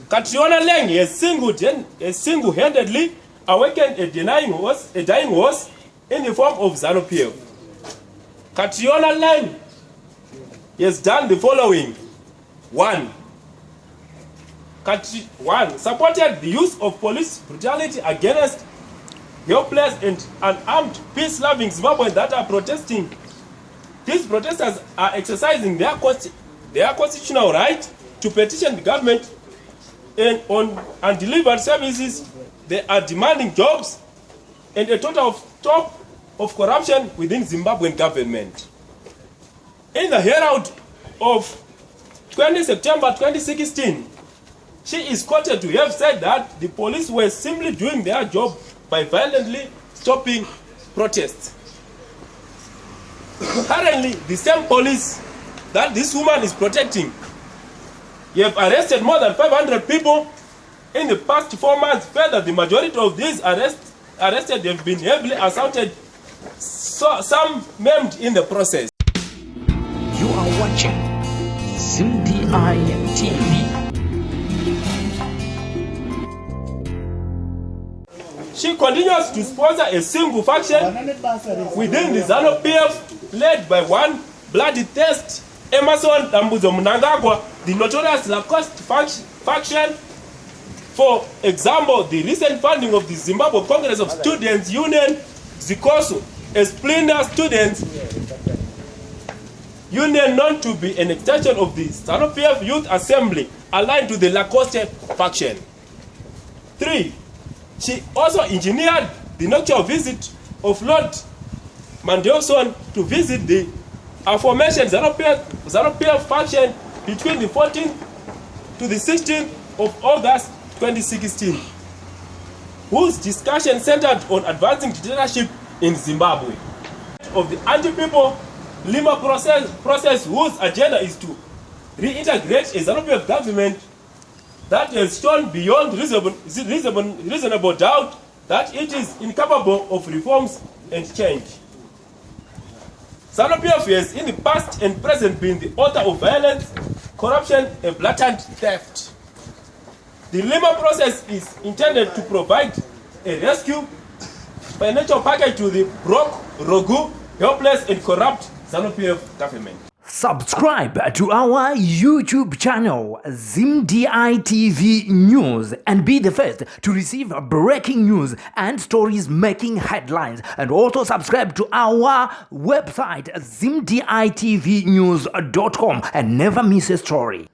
Catriona Lang has single-handedly awakened a dying horse in the form of ZANU-PF. Catriona Lang has done the following. 1. Supported the use of police brutality against helpless and unarmed peace-loving Zimbabweans that are protesting. These protesters are exercising their constitutional right to petition the government on undelivered services. They are demanding jobs and a total stop of corruption within Zimbabwean government. In the Herald of 20 September 2016, she is quoted to have said that the police were simply doing their job by violently stopping protests. Currently, the same police that this woman is protecting have arrested more than 500 people in the past 4 months. Further, the majority of these arrested have been heavily assaulted, some maimed in the process. You are watching ZimdiTv. She continues to sponsor a single faction within the ZANU-PF led by one bloodthirsty Emerson Mnangagwa, the notorious Lacoste faction. For example, the recent funding of the Zimbabwe Congress of Students Union, ZICOSO, a splinter students union known to be an extension of the ZANU-PF Youth Assembly, aligned to the Lacoste faction. 3. She also engineered the nocturnal visit of Lord Mandelson to visit the aforementioned ZANU-PF faction between the 14th to the 16th of August 2016, whose discussion centered on advancing dictatorship in Zimbabwe. Of the anti-people Lima process whose agenda is to reintegrate a ZANU-PF government that has shown beyond reasonable doubt that it is incapable of reforms and change. ZANU-PF has in the past and present been the author of violence, corruption, and blatant theft. The Lima process is intended to provide a rescue financial package to the broke, rogue, helpless, and corrupt ZANU-PF government. Subscribe to our YouTube channel ZimdiTv News and be the first to receive breaking news and stories making headlines. And also subscribe to our website ZimdiTvNews.com and never miss a story.